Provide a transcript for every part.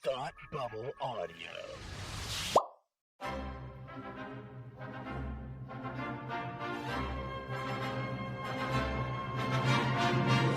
Thought Bubble Audio.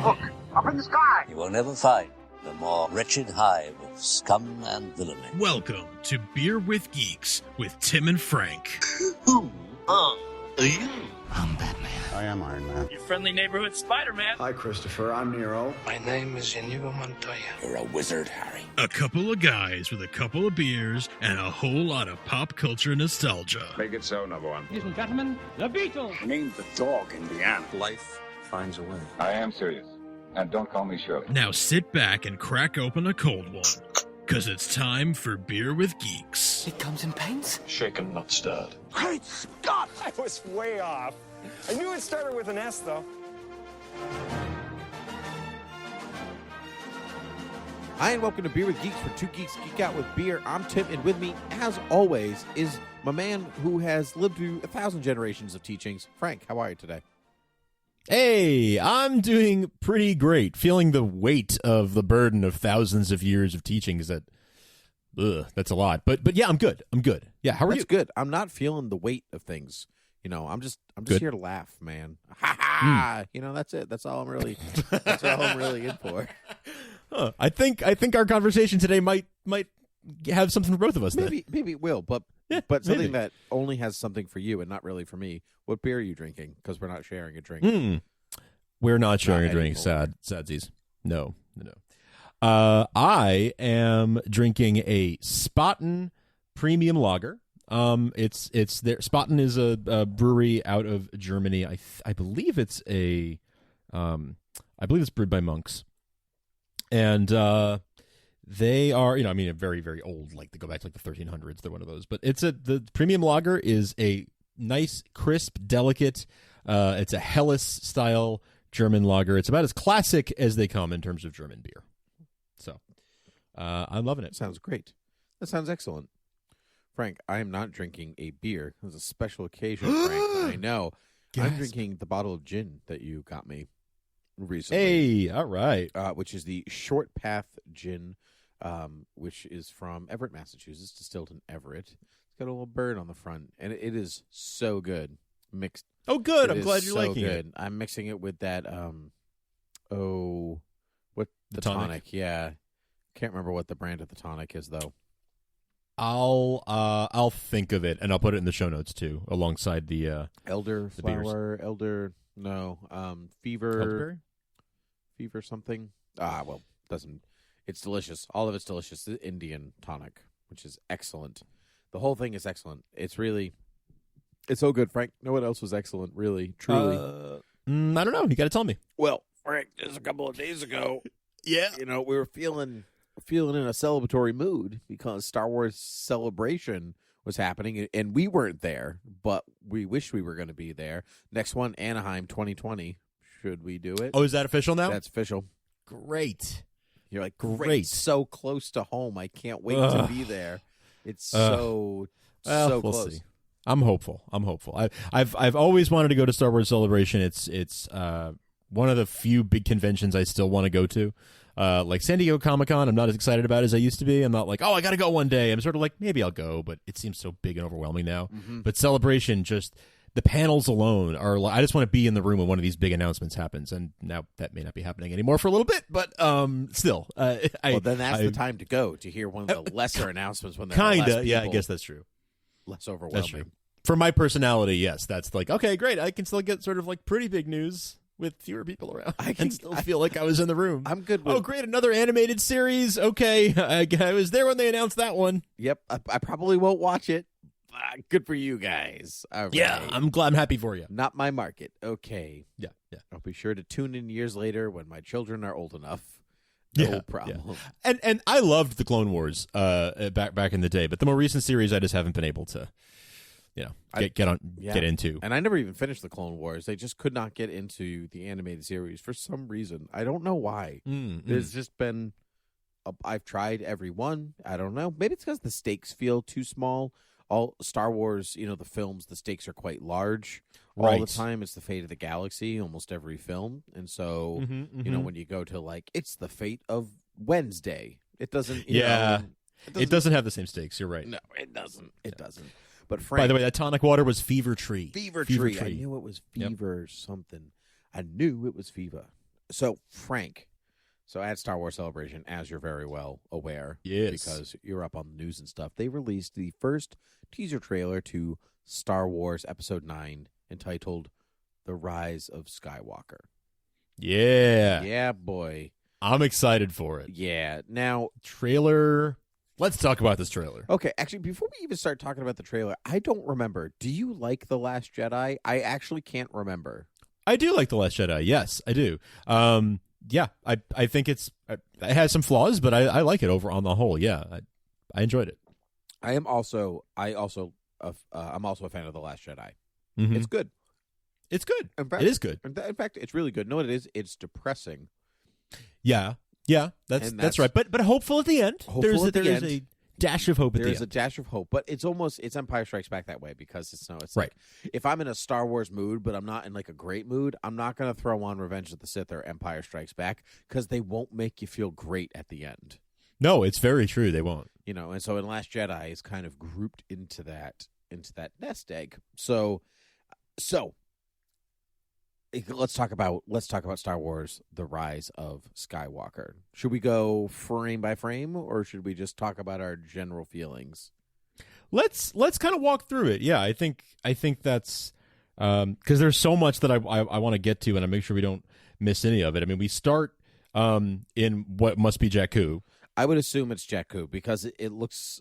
Look, up in the sky! You will never find the more wretched hive of scum and villainy. Welcome to Beer with Geeks with Tim and Frank. Who are you? I'm Batman. I am Iron Man. Your friendly neighborhood Spider-Man. Hi, Christopher. I'm Nero. My name is Inigo Montoya. You're a wizard, Harry. A couple of guys with a couple of beers and a whole lot of pop culture nostalgia. Make it so, number one. Ladies and gentlemen, the Beatles. Name the dog in the animal. Life finds a way. I am serious. And don't call me Shirley. Now sit back and crack open a cold one, because it's time for Beer with Geeks. It comes in paints. Shaken, not stirred. Great Scott! I was way off. I knew it started with an S, though. Hi, and welcome to Beer with Geeks, where two geeks geek out with beer. I'm Tim, and with me, as always, is my man who has lived through 1,000 generations of teachings. Frank, how are you today? Hey, I'm doing pretty great. Feeling the weight of the burden of thousands of years of teachings. That's a lot. But yeah, I'm good. Yeah, how are you? That's good. I'm not feeling the weight of things. You know, I'm just Good. here to laugh, man. Ha ha! You know, that's it. That's all I'm really in for. Huh. I think our conversation today might have something for both of us. Maybe it will, but Yeah, something maybe. that only has something for you and not really for me. What beer are you drinking? Because we're not sharing a drink. We're not sharing Not a drink. anymore. Sadsies. No. I am drinking a Spaten premium lager. It's there. Spaten is a brewery out of Germany. I believe it's I believe it's brewed by monks, and they are, very, very old. Like they go back to like the 1300s. They're one of those. But the premium lager is a nice, crisp, delicate. It's a Helles style German lager. It's about as classic as they come in terms of German beer. So I'm loving it. Sounds great. That sounds excellent. Frank, I am not drinking a beer. It was a special occasion, Frank. I know. Yes. I'm drinking the bottle of gin that you got me recently. Hey, all right. Which is the Short Path Gin, which is from Everett, Massachusetts, distilled in Everett. It's got a little bird on the front, and it is so good. Mixed. Oh, good. It I'm is glad you're so liking good. it. I'm mixing it with that, the Tonic? Tonic. Yeah. Can't remember what the brand of the Tonic is, though. I'll think of it, and I'll put it in the show Fever. Fever something. It's delicious. All of it's delicious. The Indian tonic, which is excellent. The whole thing is excellent. It's so good, Frank. No one else was excellent, really, truly. I don't know. You got to tell me. Well, Frank, just a couple of days ago, Yeah. we were feeling in a celebratory mood because Star Wars Celebration was happening, and we weren't there, but we wish we were going to be there. Next one, Anaheim 2020. Should we do it? Oh, is that official now? That's official. Great. You're like, Great. so close to home. I can't wait to be there. It's so We'll close. see. I'm hopeful. I've always wanted to go to Star Wars Celebration. It's one of the few big conventions I still want to go to. Like San Diego Comic-Con, I'm not as excited about as I used to be. I'm not like, I got to go one day. I'm sort of like, maybe I'll go, but it seems so big and overwhelming now. Mm-hmm. But Celebration, just the panels alone are like, I just want to be in the room when one of these big announcements happens. And now that may not be happening anymore for a little bit, but still. Then that's the time to go to hear one of the lesser announcements when there are less Kinda, yeah, I people, guess that's true. less overwhelming. That's true. For my personality, yes, that's like, okay, great. I can still get sort of like pretty big news with fewer people around and still feel like I was in the room. I'm good with... Oh, great, another animated series. Okay, I was there when they announced that one. Yep, I probably won't watch it. Good for you guys. All right. Yeah, I'm happy for you. Not my market. Okay. Yeah. I'll be sure to tune in years later when my children are old enough. No problem. Yeah. And I loved the Clone Wars back in the day, but the more recent series I just haven't been able to get into. And I never even finished the Clone Wars. They just could not get into the animated series for some reason. I don't know why. There's just been I've tried every one. I don't know. Maybe it's because the stakes feel too small. All Star Wars, the films, the stakes are quite large. Right. All the time, it's the fate of the galaxy, almost every film. And so, when you go to, like, it's the fate of Wednesday, It doesn't. It doesn't have the same stakes. You're right. No, it doesn't. It doesn't. But Frank, by the way, that tonic water was Fever Tree. Fever Tree. I knew it was Fever something. I knew it was Fever. So Frank. So at Star Wars Celebration, as you're very well aware, because you're up on the news and stuff, they released the first teaser trailer to Star Wars Episode 9 entitled The Rise of Skywalker. Yeah. Yeah, boy. I'm excited for it. Yeah. Now, trailer. Let's talk about this trailer. Okay, actually, before we even start talking about the trailer, I don't remember. Do you like The Last Jedi? I actually can't remember. I do like The Last Jedi. Yes, I do. Yeah, I think it has some flaws, but I like it over on the whole. Yeah, I enjoyed it. I'm also a fan of The Last Jedi. Mm-hmm. It's good. It's good. In fact, it is good. In fact, it's really good. No, it is. It's depressing. Yeah, that's right. But hopeful at the end. There's a dash of hope at the end. There's a dash of hope, but it's Empire Strikes Back that way because it's right. Like, if I'm in a Star Wars mood, but I'm not in like a great mood, I'm not going to throw on Revenge of the Sith or Empire Strikes Back because they won't make you feel great at the end. No, it's very true. They won't. And so in Last Jedi is kind of grouped into that nest egg. So let's talk about Star Wars: The Rise of Skywalker. Should we go frame by frame, or should we just talk about our general feelings? Let's kind of walk through it. Yeah, I think that's because there's so much that I want to get to, and I make sure we don't miss any of it. I mean, we start in what must be Jakku. I would assume it's Jakku because it looks.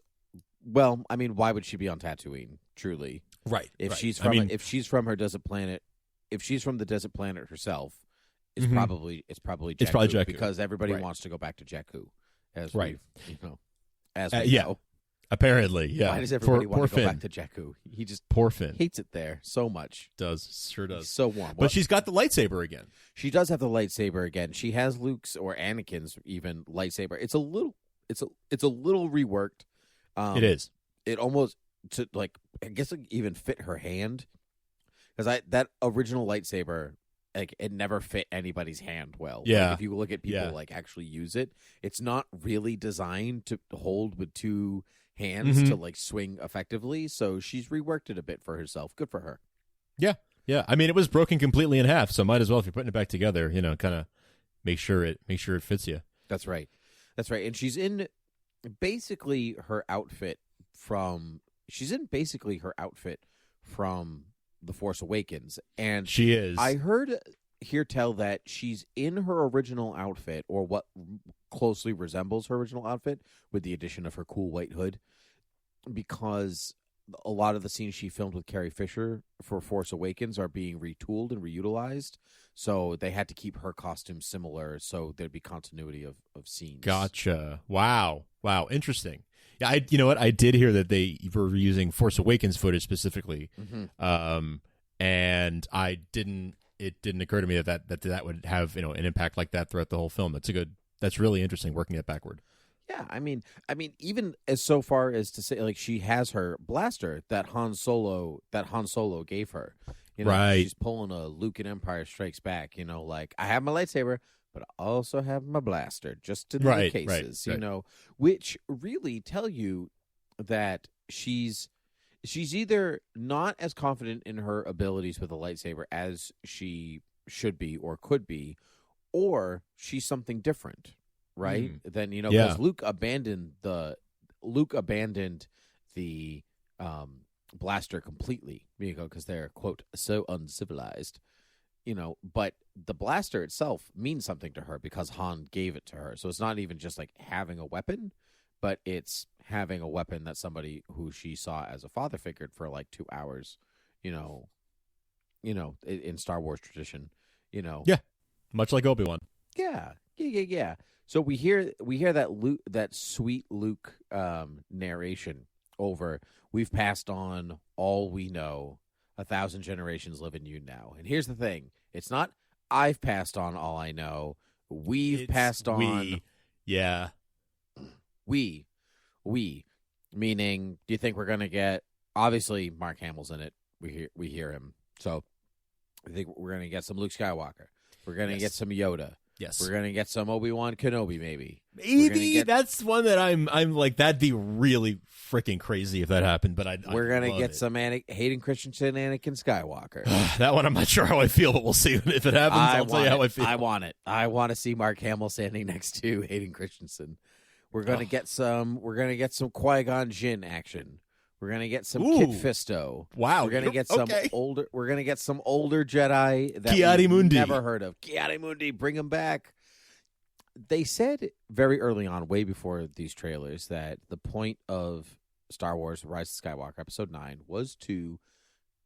Well, I mean, why would she be on Tatooine? Truly, right? If she's from her desert planet. If she's from the desert planet herself, it's probably Jakku. It's probably Jakku because everybody wants to go back to Jakku, as we know. Apparently, yeah. Why does everybody want to go Finn. back to Jakku? He just poor Finn hates it there so much. Sure does. He's so warm, but she's got the lightsaber again. She does have the lightsaber again. She has Luke's or Anakin's even lightsaber. It's a little reworked. It is. It almost I guess it even fit her hand. Because that original lightsaber, like, it never fit anybody's hand well. Yeah. Like, if you look at people like actually use it, it's not really designed to hold with two hands to like swing effectively. So she's reworked it a bit for herself. Good for her. Yeah. I mean, it was broken completely in half, so might as well, if you're putting it back together, kind of make sure it fits you. That's right. And she's in basically her outfit from The Force Awakens, and she is. I heard tell that she's in her original outfit, or what closely resembles her original outfit, with the addition of her cool white hood, because a lot of the scenes she filmed with Carrie Fisher for Force Awakens are being retooled and reutilized, so they had to keep her costume similar, so there'd be continuity of scenes. Gotcha. Wow, interesting. Yeah, you know what? I did hear that they were using Force Awakens footage specifically, and it didn't occur to me that would have an impact like that throughout the whole film. That's really interesting, working it backward. Yeah, I mean, even as so far as to say, like, she has her blaster that Han Solo gave her. Right. She's pulling a Luke in Empire Strikes Back. Like, I have my lightsaber, but I also have my blaster, just in the cases, which really tell you that she's either not as confident in her abilities with a lightsaber as she should be or could be, or she's something different, right? Then because Luke abandoned the blaster completely, because they're, quote, so uncivilized. But the blaster itself means something to her because Han gave it to her. So it's not even just like having a weapon, but it's having a weapon that somebody who she saw as a father figure for like 2 hours, in Star Wars tradition, Yeah, much like Obi-Wan. Yeah. So we hear that sweet Luke narration over. We've passed on all we know. 1,000 generations live in you now. And here's the thing. It's not I've passed on all I know. We've passed on. We. Yeah. We. Meaning, do you think we're going to get... Obviously, Mark Hamill's in it. We hear him. So I think we're going to get some Luke Skywalker. We're going to get some Yoda. Yes. We're going to get some Obi-Wan Kenobi, maybe. Maybe that's one that I'm like, that'd be really freaking crazy if that happened, but we're going to get some Hayden Christensen, Anakin Skywalker. That one I'm not sure how I feel, but we'll see if it happens. I'll tell you how I feel. I want it. I want to see Mark Hamill standing next to Hayden Christensen. We're going to get some Qui-Gon Jinn action. We're going to get some Kit Fisto. Wow. We're going to get some older Jedi that Ki-Adi we've Mundi. never heard of. Ki-Adi Mundi, bring them back. They said very early on, way before these trailers, that the point of Star Wars Rise of Skywalker Episode 9 was to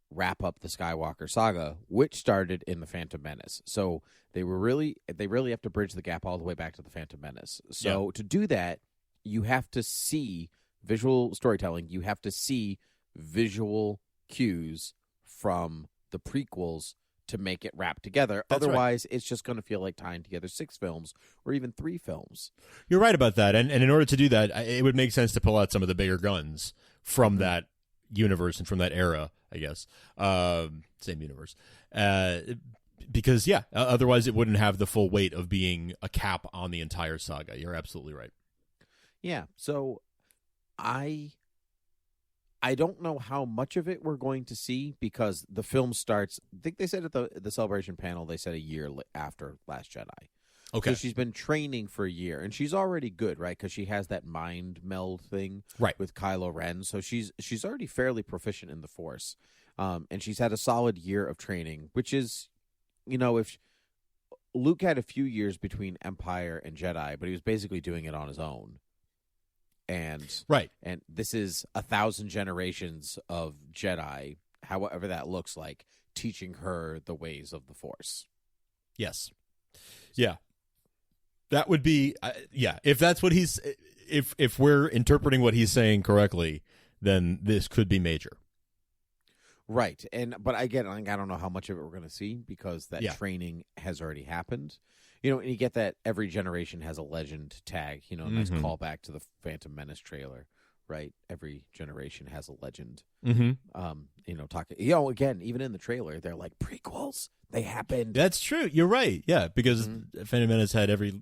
wrap up the Skywalker saga, which started in The Phantom Menace. So they really have to bridge the gap all the way back to The Phantom Menace. So to do that, you have to see visual storytelling. You have to see visual cues from the prequels to make it wrap together. Otherwise, it's just going to feel like tying together 6 films or even 3 films. You're right about that. And in order to do that, it would make sense to pull out some of the bigger guns from that universe and from that era, I guess. Same universe. Because, otherwise it wouldn't have the full weight of being a cap on the entire saga. You're absolutely right. Yeah, so I don't know how much of it we're going to see because the film starts, I think they said at the Celebration panel, they said a year after Last Jedi. Okay. So she's been training for a year, and she's already good, right? Because she has that mind meld thing with Kylo Ren. So she's already fairly proficient in the Force. And she's had a solid year of training, which is, if Luke had a few years between Empire and Jedi, but he was basically doing it on his own. And this is 1,000 generations of Jedi, however that looks like, teaching her the ways of the Force. Yes. Yeah. That would be if that's what he's if we're interpreting what he's saying correctly, then this could be major. Right. But again, I don't know how much of it we're going to see because that training has already happened. And you get that every generation has a legend tag, a nice callback to the Phantom Menace trailer, right? Every generation has a legend. Again, even in the trailer, they're like prequels. They happened. That's true. You're right. Yeah, because Phantom Menace had every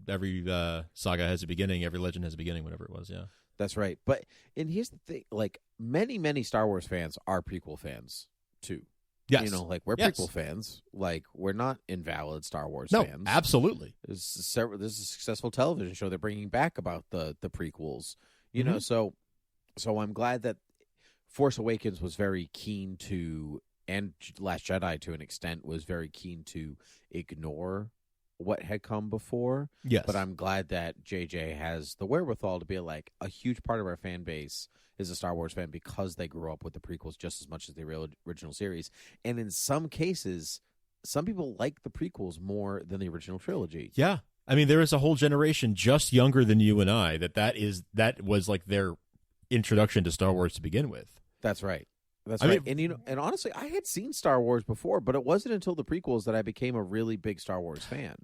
saga has a beginning, every legend has a beginning, whatever it was. Yeah, that's right. And here's the thing: like many Star Wars fans are prequel fans too. Yes. We're prequel fans. Like, we're not invalid Star Wars fans. No, absolutely. This is a successful television show they're bringing back about the prequels. So I'm glad that Force Awakens was very keen to, and Last Jedi to an extent was very keen to ignore what had come before. Yes. But I'm glad that JJ has the wherewithal to be like, a huge part of our fan base is a Star Wars fan because they grew up with the prequels just as much as the original series. And in some cases, some people like the prequels more than the original trilogy. Yeah. I mean, there is a whole generation just younger than you and I that was like their introduction to Star Wars to begin with. That's right. That's right. And honestly, I had seen Star Wars before, but it wasn't until the prequels that I became a really big Star Wars fan.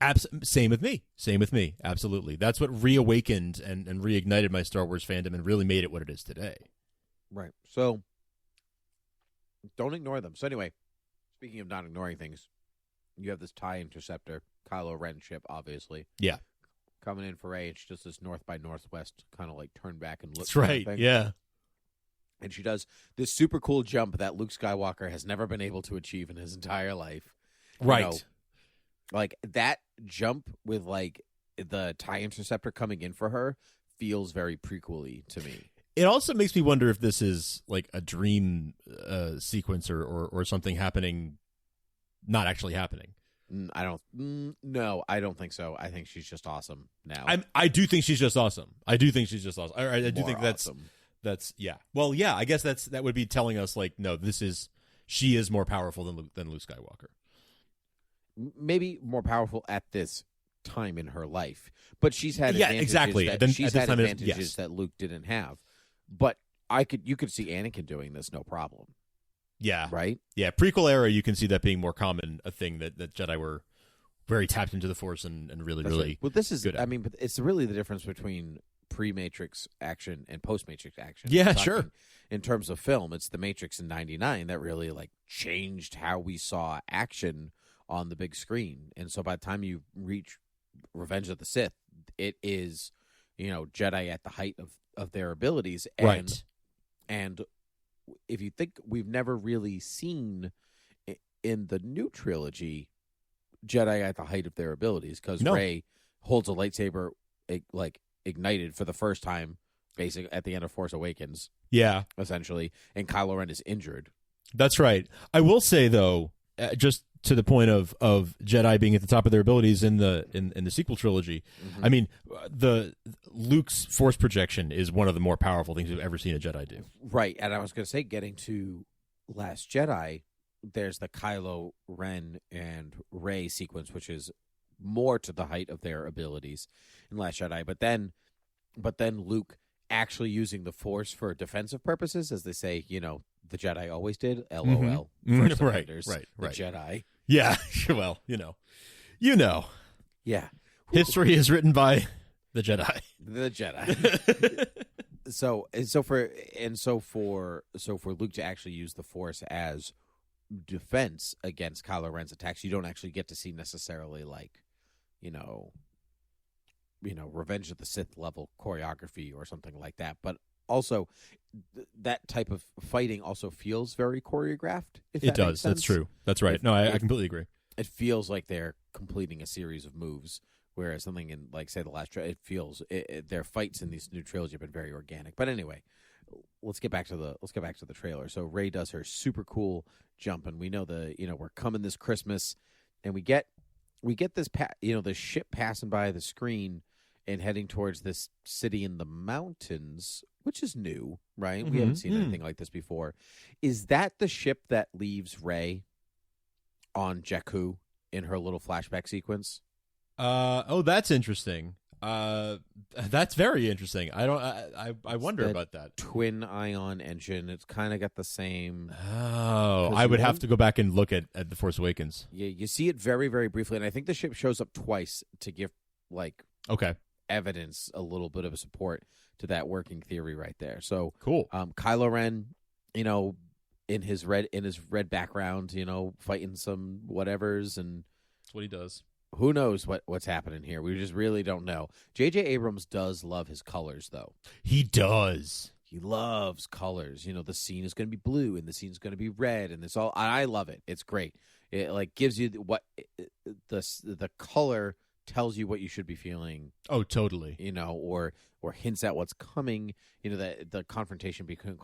Same with me. Absolutely. That's what reawakened and reignited my Star Wars fandom and really made it what it is today. Right. So don't ignore them. So anyway, speaking of not ignoring things, you have this TIE Interceptor, Kylo Ren ship, obviously. Yeah. Coming in for it's just this north by northwest kind of like turn back and look. That's right. Yeah. And she does this super cool jump that Luke Skywalker has never been able to achieve in his entire life. Right. Like that jump with like the TIE Interceptor coming in for her feels very prequel-y to me. It also makes me wonder if this is like a dream sequence or something happening, not actually happening. I don't think so. I think she's just awesome now. I do think she's just awesome. I do think that's awesome. That's yeah. Well, yeah. I guess that would be telling us like, no, she is more powerful than Luke Skywalker. Maybe more powerful at this time in her life, but she's had advantages that Luke didn't have. But you could see Anakin doing this no problem. Yeah. Right. Yeah. Prequel era, you can see that being more common, a thing that Jedi were very tapped into the Force and really That's really. Right. Well, this is good at. I mean, but it's really the difference between pre-Matrix action and post-Matrix action. Yeah, sure. In terms of film, it's the Matrix in '99 that really like changed how we saw action on the big screen. And so by the time you reach Revenge of the Sith, it is, Jedi at the height of their abilities. And, Right. And if you think, we've never really seen in the new trilogy Jedi at the height of their abilities, because Rey holds a lightsaber ignited for the first time, basically at the end of Force Awakens. Yeah, essentially, and Kylo Ren is injured. That's right. I will say though, just to the point of Jedi being at the top of their abilities in the sequel trilogy, Mm-hmm. I mean, the Luke's force projection is one of the more powerful things we've ever seen a Jedi do. Right, and I was going to say, getting to Last Jedi, there's the Kylo Ren and Rey sequence, which is more to the height of their abilities in Last Jedi. But then Luke actually using the Force for defensive purposes, as they say, the Jedi always did. LOL. Mm-hmm. First offenders, right. The Jedi. Yeah, well, Yeah. History is written by the Jedi. The Jedi. So for Luke to actually use the Force as defense against Kylo Ren's attacks, you don't actually get to see necessarily Revenge of the Sith level choreography or something like that. But also, that type of fighting also feels very choreographed. It does. That's true. That's right. No, I completely agree. It feels like they're completing a series of moves, whereas something in, say, the last, it feels their fights in these new trilogy have been very organic. But anyway, let's get back to the trailer. So Rey does her super cool jump, and we know we're coming this Christmas, and we get this the ship passing by the screen and heading towards this city in the mountains, which is new, right? Mm-hmm. We haven't seen anything like this before. Is that the ship that leaves Rey on Jakku in her little flashback sequence? That's interesting. That's very interesting. I wonder about that. Twin ion engine. It's kind of got the same. Oh, I would have to go back and look at The Force Awakens. Yeah, you see it very, very briefly, and I think the ship shows up twice to give okay, evidence, a little bit of support to that working theory right there. So cool. Kylo Ren, in his red background, fighting some whatevers, and that's what he does. Who knows what's happening here? We just really don't know. J.J. Abrams does love his colors, though. He does. He loves colors. The scene is going to be blue, and the scene is going to be red, and I love it. It's great. It gives you what the color tells you what you should be feeling. Oh, totally. Or hints at what's coming. The confrontation between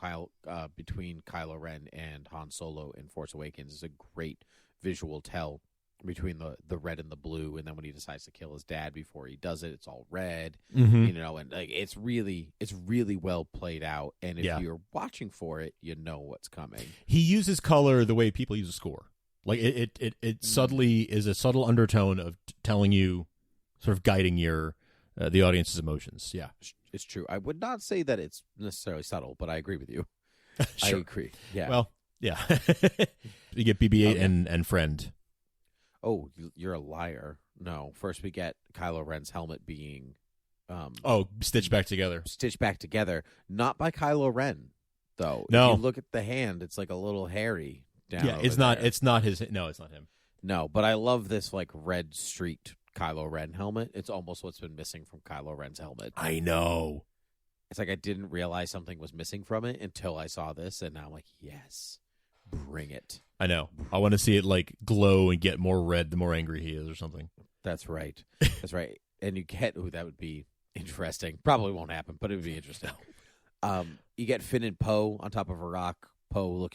Kylo Ren and Han Solo in Force Awakens is a great visual tell between the red and the blue, and then when he decides to kill his dad before he does it, it's all red. Mm-hmm. And it's really well played out. And if you're watching for it, you know what's coming. He uses color the way people use a score. Like it subtly is a subtle undertone of telling you, sort of guiding the audience's emotions. Yeah, it's true. I would not say that it's necessarily subtle, but I agree with you. Sure. I agree. Yeah. Well, yeah. You get BB-8 and Friend. Oh, you're a liar. No, first we get Kylo Ren's helmet being stitched back together. Stitched back together, not by Kylo Ren, though. No. If you look at the hand, it's like a little hairy down. Yeah, it's not his. No, it's not him. No, but I love this red streaked Kylo Ren helmet. It's almost what's been missing from Kylo Ren's helmet. I know. It's like I didn't realize something was missing from it until I saw this, and now I'm like, yes, bring it. I know. I want to see it glow and get more red the more angry he is or something. That's right. That's right. And you get, that would be interesting. Probably won't happen, but it would be interesting. You get Finn and Poe on top of a rock. Poe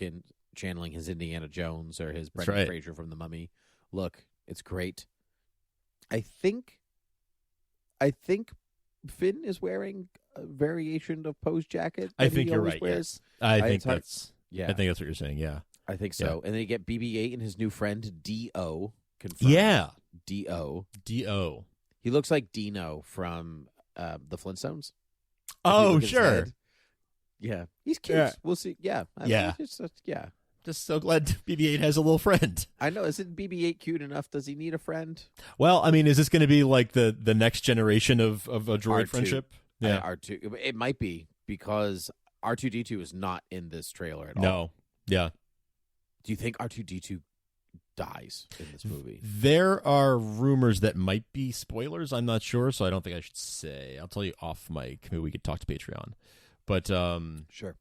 channeling his Indiana Jones or his Brendan Fraser from The Mummy. Look, it's great. I think Finn is wearing a variation of Poe's jacket. I think you're right. Wears. Yes. I think that's what you're saying. Yeah. I think so. Yeah. And then you get BB-8 and his new friend D-O. Confirmed. Yeah. D-O. D-O. He looks like Dino from the Flintstones. Oh, sure. Yeah. He's cute. Yeah. We'll see. Yeah. Yeah. Just so glad BB-8 has a little friend. I know. Isn't BB-8 cute enough? Does he need a friend? Well, I mean, is this going to be like the next generation of a droid R2. friendship? Yeah. R2. It might be, because R2-D2 is not in this trailer at all. No. Yeah. Do you think R2-D2 dies in this movie. There are rumors that might be spoilers. I'm not sure, so I don't think I should say. I'll tell you off mic. Maybe we could talk to Patreon. But Sure.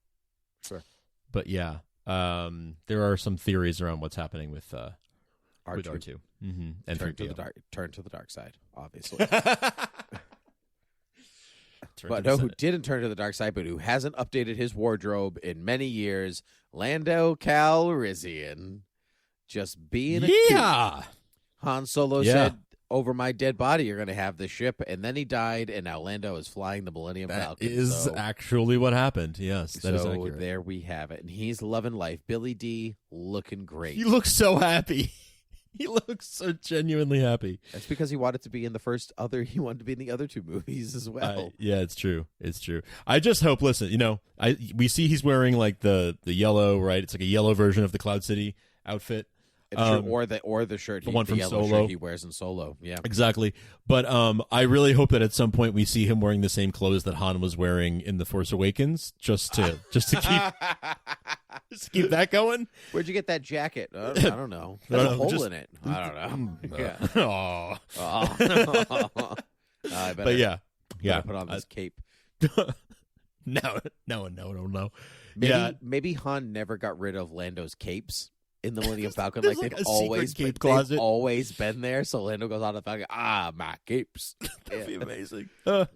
But yeah, there are some theories around what's happening with R2. Mm-hmm. And Turn to 3PO. the dark. Turn to the dark side, obviously. Turn But to no, the who side. didn't turn to the dark side, but who hasn't updated his wardrobe in many years, Lando Calrissian, just being a kook. Yeah. Han Solo Yeah. said, "Over my dead body, you're going to have this ship," and then he died, and now Lando is flying the Millennium That Falcon. is so, actually what happened. Yes, that is so accurate. there we have it, and he's loving life. Billy D looking great. He looks so happy. He looks so genuinely happy. That's because he wanted to be in he wanted to be in the other two movies as well. Yeah, it's true. It's true. I just hope. Listen, we see he's wearing like the yellow, right? It's like a yellow version of the Cloud City outfit. It's true. Or the shirt, the one from yellow Solo. shirt he wears in Solo. Yeah, Exactly. But I really hope that at some point we see him wearing the same clothes that Han was wearing in The Force Awakens, just to keep that going. Where'd you get that jacket? I don't know. There's a hole in it. I don't know. Yeah. Aw. I better, But yeah. better put on this cape. No. Maybe Han never got rid of Lando's capes in the Millennium Falcon. There's like like they've a always secret cape they've closet. always been there. So Lando goes on the Falcon. My capes. That'd be amazing. That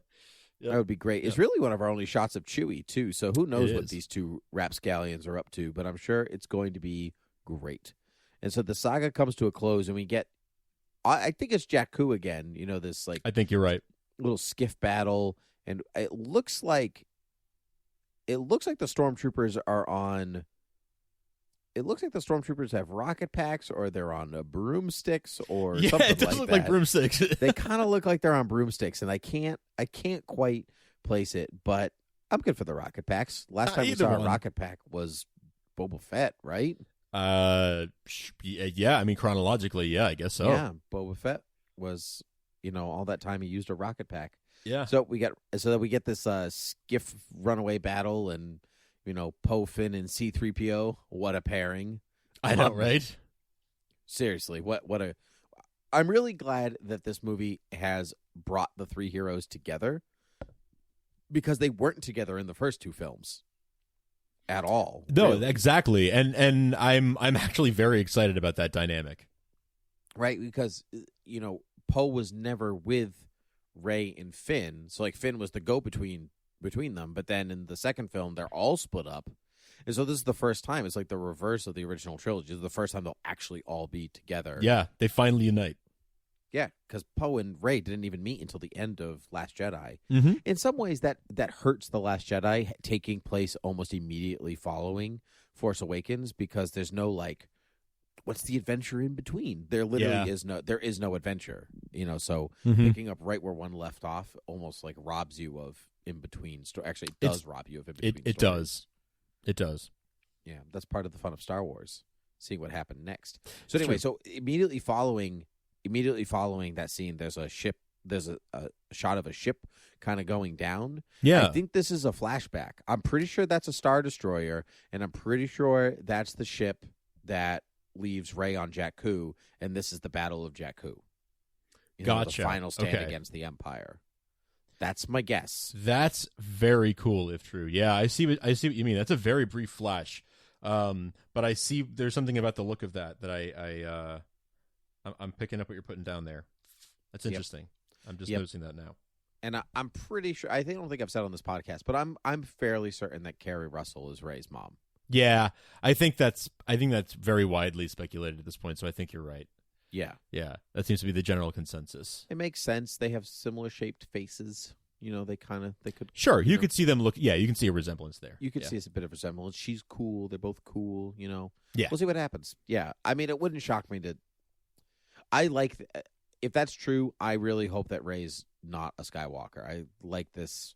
would be great. It's really one of our only shots of Chewie too. So who knows It what is. these two rapscallions are up to? But I'm sure it's going to be great. And so the saga comes to a close, and we get. I think it's Jakku again. This like I think you're right. little skiff battle, and it looks like the stormtroopers are on. It looks like the stormtroopers have rocket packs, or they're on broomsticks, or something it does like look that. like broomsticks. They kind of look like they're on broomsticks, and I can't quite place it, but I'm good for the rocket packs. Last time we either saw a one. rocket pack was Boba Fett, right? Yeah. I mean, chronologically, yeah, I guess so. Yeah, Boba Fett was, all that time he used a rocket pack. Yeah. So we get this skiff runaway battle, and Poe, Finn, and C-3PO. What a pairing! I know, right? Seriously, what a! I'm really glad that this movie has brought the three heroes together, because they weren't together in the first two films at all. No, really. exactly, and I'm actually very excited about that dynamic. Right? Because Poe was never with Rey and Finn, so like Finn was the go-between between them. But then in the second film, they're all split up, and so this is the first time. It's like the reverse of the original trilogy. This is the first time they'll actually all be together. Yeah, they finally unite. Yeah, because Poe and Rey didn't even meet until the end of Last Jedi. Mm-hmm. In some ways, that hurts The Last Jedi taking place almost immediately following Force Awakens, because there's no like, what's the adventure in between? There literally is no adventure. So picking up right where one left off almost like robs you of in between. Actually, it does rob you of in between. It does. It does. Yeah, that's part of the fun of Star Wars, seeing what happened next. So anyway, so immediately following that scene, there's a ship. There's a shot of a ship kind of going down. Yeah. I think this is a flashback. I'm pretty sure that's a Star Destroyer, and I'm pretty sure that's the ship that leaves Rey on Jakku, and this is the Battle of Jakku. Gotcha. The final stand Okay. against the Empire. That's my guess. That's very cool if true. Yeah, I see what you mean. That's a very brief flash. But I see there's something about the look of that I'm picking up what you're putting down there. That's interesting. I'm just noticing that now. And I'm pretty sure. I don't think I've said on this podcast, but I'm fairly certain that Carrie Russell is Rey's mom. Yeah, I think that's very widely speculated at this point. So I think you're right. Yeah, that seems to be the general consensus. it makes sense. They have similar shaped faces. They could. Sure, you could see them look. Yeah, you can see a resemblance there. You could see a bit of resemblance. She's cool. They're both cool. Yeah, We'll see what happens. Yeah, I mean, it wouldn't shock me to. I like if that's true. I really hope that Rey's not a Skywalker. I like this.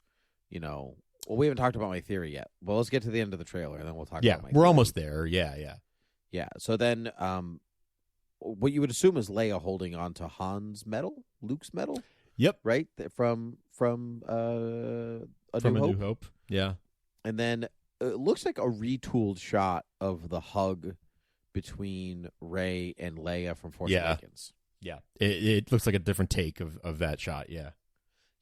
Well, we haven't talked about my theory yet. Well, let's get to the end of the trailer, and then we'll talk. Yeah, about my we're theory. almost there. Yeah. Yeah. So then, what you would assume is Leia holding on to Han's medal, Luke's medal. Yep. Right from A New Hope. Yeah. And then it looks like a retooled shot of the hug between Rey and Leia from Force Yeah. Awakens. Yeah, it looks like a different take of that shot. Yeah,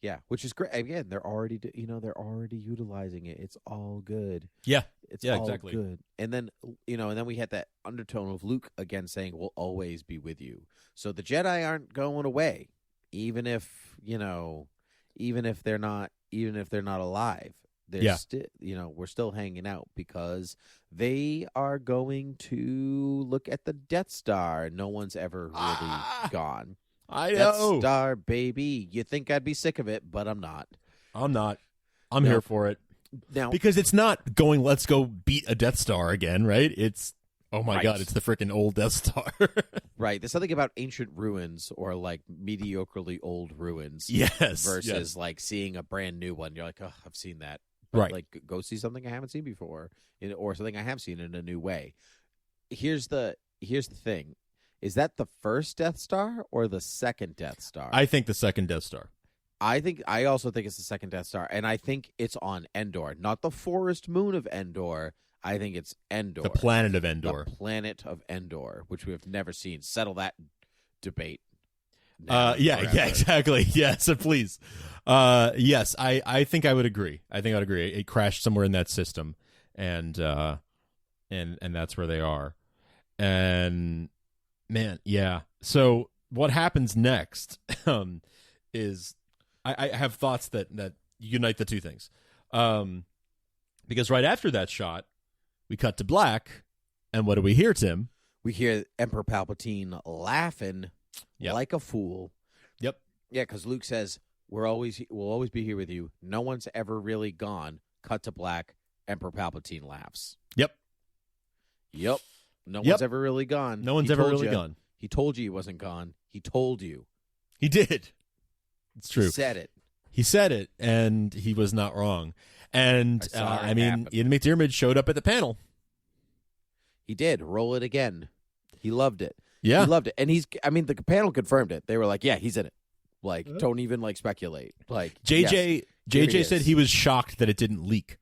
Yeah, which is great. Again, they're already they're already utilizing it. It's all good. yeah, It's Yeah, all exactly. good. And then and then we had that undertone of Luke again saying, "We'll always be with you." So the Jedi aren't going away, even if they're not alive. They're Yeah. we're still hanging out because they are going to look at the Death Star. No one's ever really gone. I Death know. Star, baby. You think I'd be sick of it, but I'm not. I'm not. I'm No. here for it Now, because it's not going. Let's go beat a Death Star again, right? It's oh my Right. god, it's the freaking old Death Star. right, there's something about ancient ruins or like mediocrely old ruins. yes, Versus yes. like seeing a brand new one. You're like, oh, I've seen that. But Right. like, go see something I haven't seen before, or something I have seen in a new way. Here's the thing: is that the first Death Star or the second Death Star? I think the second Death Star. I also think it's the second Death Star, and I think it's on Endor, not the forest moon of Endor. I think it's Endor, The planet of Endor. the planet of Endor, which we have never seen. Settle that debate. Yeah, forever. exactly. Yes, please. Yes, I think I would agree. It crashed somewhere in that system, and that's where they are. And man, yeah. So what happens next is I have thoughts that unite the two things. Because right after that shot, we cut to black, and what do we hear, Tim? We hear Emperor Palpatine laughing Yep. like a fool. Yep. Yeah, because Luke says, we'll always be here with you. No one's ever really gone. Cut to black. Emperor Palpatine laughs. Yep. Yep. No Yep. one's ever really gone. No one's He ever told really you. gone. He told you he wasn't gone. He told you. He did. It's true. He said it. He said it, and he was not wrong. And I saw it I mean, happen. Ian McDiarmid showed up at the panel. He did. Roll it again. He loved it. Yeah. He loved it. And the panel confirmed it. They were like, yeah, he's in it. Like, don't even speculate. Like JJ yes, here he said is. he was shocked that it didn't leak.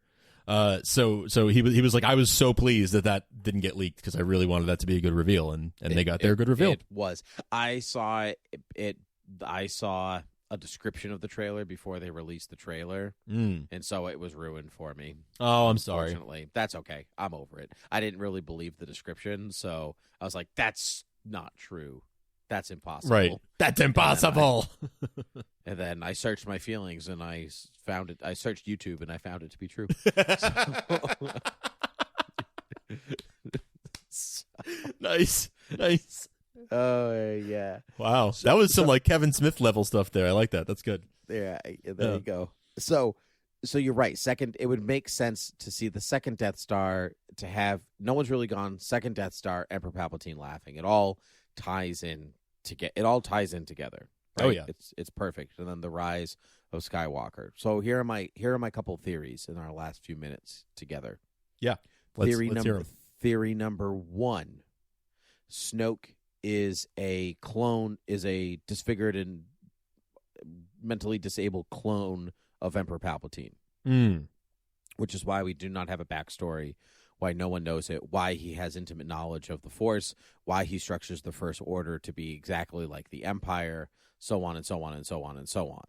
So he was like, I was so pleased that didn't get leaked because I really wanted that to be a good reveal, and they got their good reveal. It was. I saw it. I saw a description of the trailer before they released the trailer, and so it was ruined for me. Oh, I'm sorry. Unfortunately, that's okay. I'm over it. I didn't really believe the description, so I was like, "That's not true. That's impossible." Right. That's impossible. And then I searched my feelings, and I found it. I searched YouTube, and I found it to be true. Nice. Oh yeah. Wow, that was some like Kevin Smith level stuff there. I like that. That's good. There you go. So you're right. Second, it would make sense to see the second Death Star to have no one's really gone. Second Death Star, Emperor Palpatine laughing. It all ties in together. Right? Oh yeah, it's perfect. And then the rise of Skywalker. So here are my couple theories in our last few minutes together. yeah. Let's hear 'em. Theory number one: Snoke is a disfigured and mentally disabled clone of Emperor Palpatine, which is why we do not have a backstory, why no one knows it, why he has intimate knowledge of the Force, why he structures the First Order to be exactly like the Empire, so on and so on and so on and so on.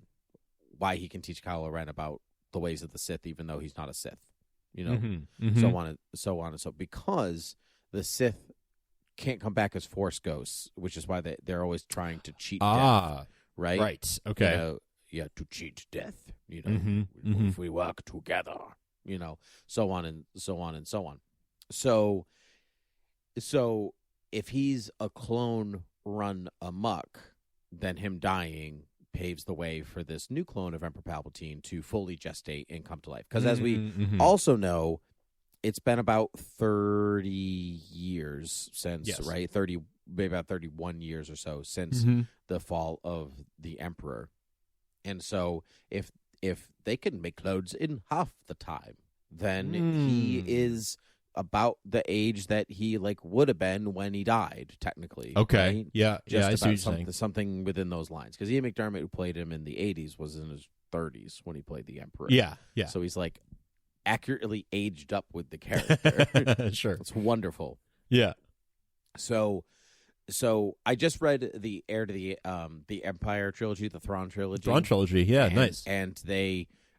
Why he can teach Kylo Ren about the ways of the Sith, even though he's not a Sith, so on and so on and so. Because the Sith can't come back as Force ghosts, which is why they're always trying to cheat death, right? Right. Okay. To cheat death, if we work together, so on and so on and so on. So if he's a clone run amok, then him dying paves the way for this new clone of Emperor Palpatine to fully gestate and come to life. Because as we also know, it's been about 30 years since, right? 30, maybe about 31 years or so since the fall of the Emperor. And so if they can make clones in half the time, then he is about the age that he would have been when he died, technically. Okay. Right? Yeah. Just I see what about you're saying. something within those lines. Because Ian McDiarmid, who played him in the 80s, was in his 30s when he played the Emperor. Yeah. Yeah. So he's accurately aged up with the character. Sure. It's wonderful. Yeah. So I just read the Heir to the Empire trilogy, the Thrawn trilogy. Thrawn trilogy, yeah, nice. And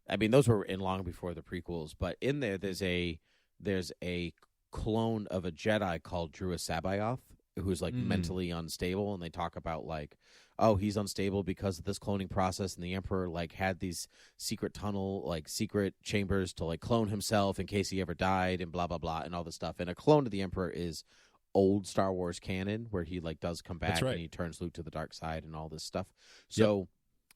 those were in long before the prequels, but in there's a clone of a Jedi called Drew Sabayoth, who's like mentally unstable, and they talk about like, oh, he's unstable because of this cloning process, and the Emperor like had these secret chambers to like clone himself in case he ever died, and blah blah blah, and all this stuff. And a clone of the Emperor is old Star Wars canon, where he like does come back and he turns Luke to the dark side and all this stuff. So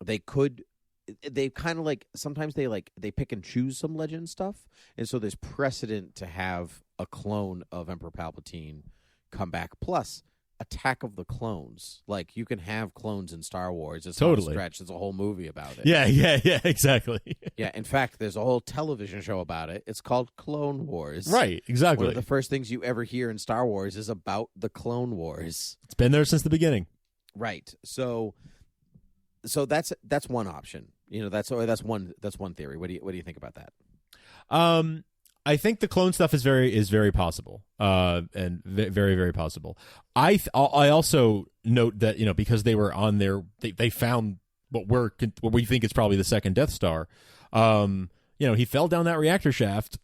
they kind of like sometimes they pick and choose some legend stuff, and so there's precedent to have a clone of Emperor Palpatine come back. Plus, Attack of the Clones, like you can have clones in Star Wars. It's not a stretch. There's a whole movie about it. Yeah, exactly. Yeah, in fact, there's a whole television show about it. It's called Clone Wars. Right, exactly. One of the first things you ever hear in Star Wars is about the Clone Wars. It's been there since the beginning. Right. So that's one option. You know, that's one theory. What do you think about that? I think the clone stuff is very possible, and very, very possible. I also note that, you know, because they were on they found what we think is probably the second Death Star. You know, he fell down that reactor shaft,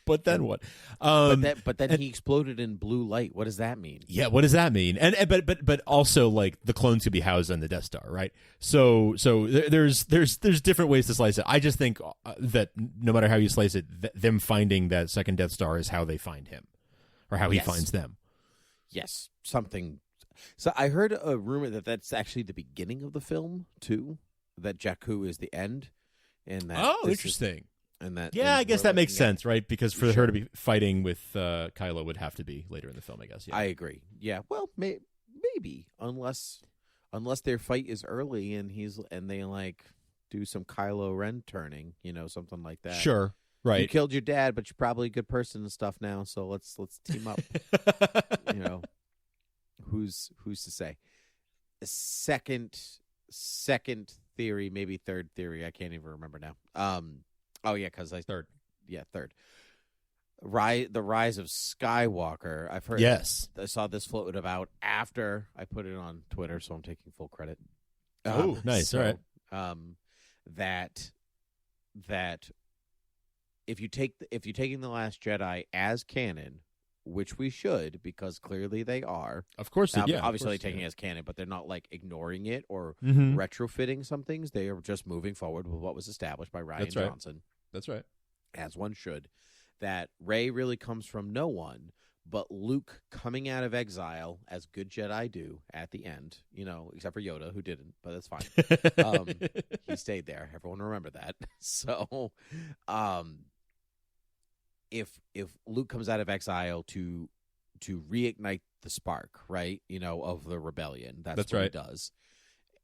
but then what? But then he exploded in blue light. What does that mean? Yeah, what does that mean? And but also like the clones could be housed on the Death Star, right? So there's different ways to slice it. I just think that no matter how you slice it, them finding that second Death Star is how they find him, or how he finds them. Yes, something. So I heard a rumor that's actually the beginning of the film too. That Jakku is the end, and that interesting. And I guess that makes sense, right? Because for her to be fighting with Kylo would have to be later in the film, I guess. Yeah. I agree. Yeah, well, maybe unless their fight is early and they like do some Kylo Ren turning, you know, something like that. Sure, right. You killed your dad, but you're probably a good person and stuff now, so let's team up. You know, who's to say? Second theory, maybe third theory. I can't even remember now. Oh yeah, because third. The Rise of Skywalker. I've heard. Yes, I saw this floated about after I put it on Twitter, so I'm taking full credit. Nice. So, all right. That if you're taking The Last Jedi as canon, which we should, because clearly they are. Of course, obviously taking it as canon, but they're not like ignoring it or retrofitting some things. They are just moving forward with what was established by Rian Johnson. That's right. As one should. That Rey really comes from no one, but Luke coming out of exile, as good Jedi do at the end, you know, except for Yoda, who didn't, but that's fine. He stayed there. Everyone remember that. So, if Luke comes out of exile to reignite the spark, right, you know, of the rebellion, that's what he does.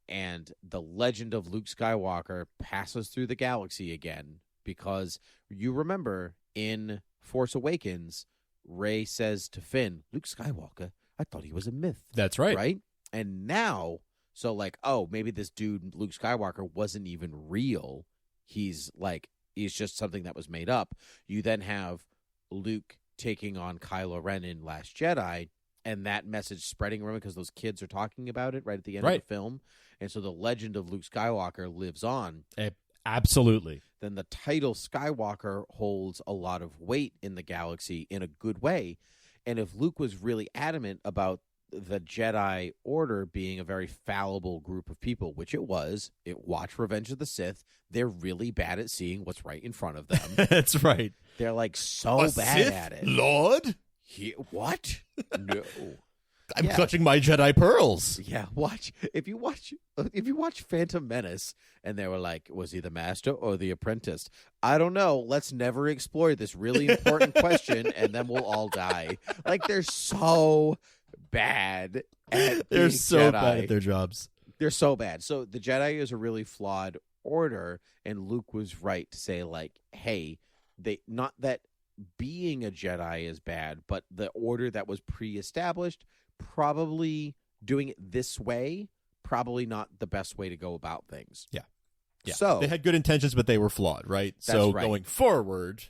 And the legend of Luke Skywalker passes through the galaxy again, because you remember in Force Awakens, Rey says to Finn, Luke Skywalker, I thought he was a myth. That's right. Right? And now, so like, oh, maybe this dude, Luke Skywalker, wasn't even real. He's just something that was made up. You then have Luke taking on Kylo Ren in Last Jedi, and that message spreading around because those kids are talking about it right at the end of the film. And so the legend of Luke Skywalker lives on. Absolutely. Then the title Skywalker holds a lot of weight in the galaxy in a good way. And if Luke was really adamant about the Jedi Order being a very fallible group of people, which it was, watch Revenge of the Sith, they're really bad at seeing what's right in front of them. That's right. They're like so bad Sith at it. Lord? What? No. I'm clutching my Jedi pearls. Yeah, if you watch Phantom Menace and they were like, was he the master or the apprentice? I don't know. Let's never explore this really important question, and then we'll all die. Like, they're so bad at They're so Jedi. bad at their jobs. They're so bad. So the Jedi is a really flawed order, and Luke was right to say, like, hey, not that being a Jedi is bad, but the order that was pre-established, probably doing it this way, probably not the best way to go about things. Yeah. So they had good intentions, but they were flawed, right? So right. going forward,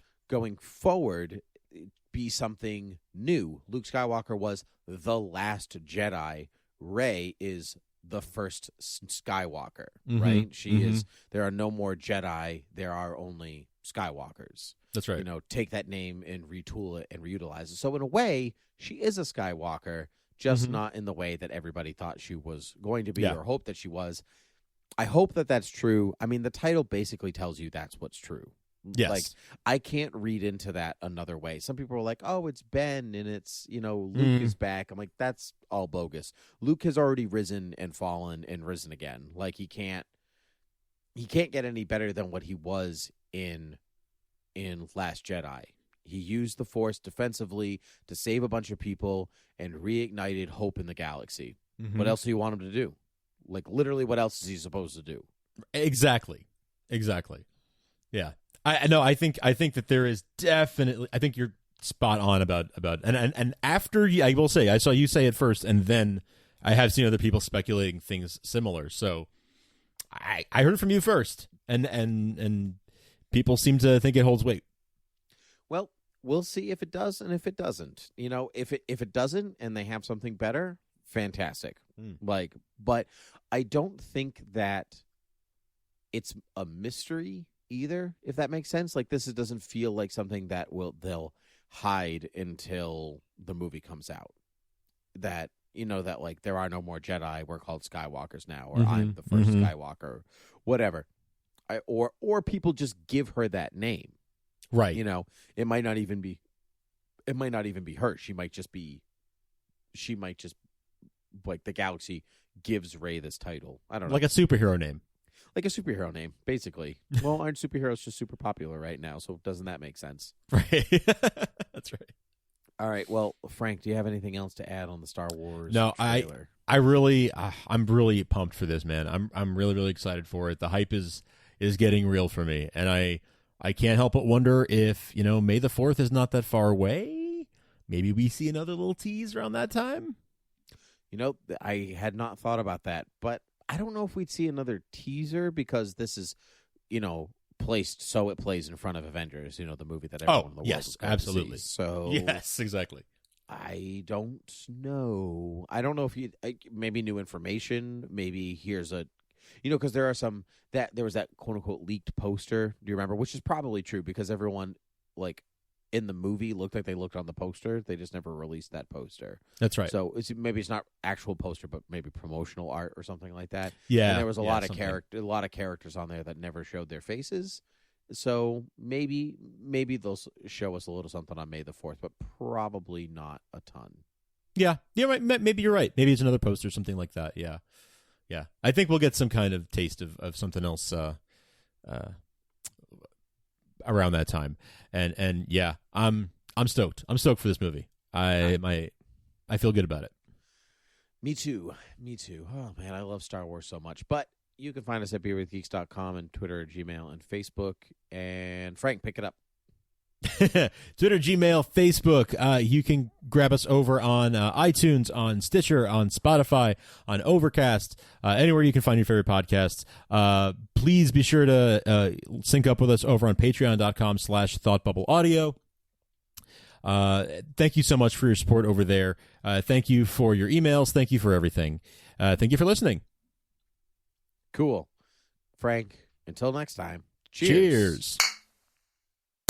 be something new. Luke Skywalker was the last Jedi. Rey is the first Skywalker, right? She is. There are no more Jedi. There are only Skywalkers. That's right. You know, take that name and retool it and reutilize it. So in a way, she is a Skywalker, just not in the way that everybody thought she was going to be or hoped that she was. I hope that that's true. I mean, the title basically tells you that's what's true. Yes. Like, I can't read into that another way. Some people are like, oh, it's Ben and it's, Luke is back. I'm like, that's all bogus. Luke has already risen and fallen and risen again. Like, he can't get any better than what he was in Last Jedi. He used the Force defensively to save a bunch of people and reignited hope in the galaxy. What else do you want him to do? Like, literally, what else is he supposed to do? Exactly. Yeah. I think that there is definitely. I think you're spot on about and after I will say I saw you say it first, and then I have seen other people speculating things similar. So I heard it from you first, and people seem to think it holds weight. Well, we'll see if it does and if it doesn't. If it doesn't and they have something better, fantastic. But I don't think that it's a mystery either, if that makes sense. Like, this doesn't feel like something that they'll hide until the movie comes out. That that like there are no more Jedi, we're called Skywalkers now, or I'm the first Skywalker, whatever. Or people just give her that name. Right. It might not even be her. She might just like the galaxy gives Rey this title. I don't know. Like a superhero name. Like a superhero name, basically. Well, aren't superheroes just super popular right now? So doesn't that make sense? Right. That's right. All right. Well, Frank, do you have anything else to add on the Star Wars trailer? I'm really pumped for this, man. I'm really, really excited for it. The hype is getting real for me, and I can't help but wonder if May the 4th is not that far away. Maybe we see another little tease around that time. I had not thought about that, but I don't know if we'd see another teaser because this is, placed so it plays in front of Avengers, the movie that everyone in the world is going absolutely. To see. So yes, exactly. I don't know. I don't know if maybe new information. Maybe here's a, because there was that quote unquote leaked poster. Do you remember? Which is probably true because everyone like in the movie looked like they looked on the poster. They just never released that poster. That's right. So maybe it's not actual poster, but maybe promotional art or something like that. Yeah. And there was a lot of characters on there that never showed their faces. So maybe they'll show us a little something on May the 4th, but probably not a ton. Yeah. Right. Maybe you're right. Maybe it's another poster, something like that. Yeah. Yeah. I think we'll get some kind of taste of something else around that time. And yeah, I'm stoked. I'm stoked for this movie. I feel good about it. Me too. Oh man, I love Star Wars so much. But you can find us at beerwithgeeks.com and Twitter, Gmail, and Facebook. And Frank, pick it up. Twitter, Gmail, Facebook. You can grab us over on iTunes, on Stitcher, on Spotify, on Overcast, anywhere you can find your favorite podcasts. Please be sure to sync up with us over on patreon.com/thoughtbubbleaudio. Thank you so much for your support over there. Thank you for your emails. Thank you for everything. Thank you for listening. Cool. Frank, until next time. Cheers.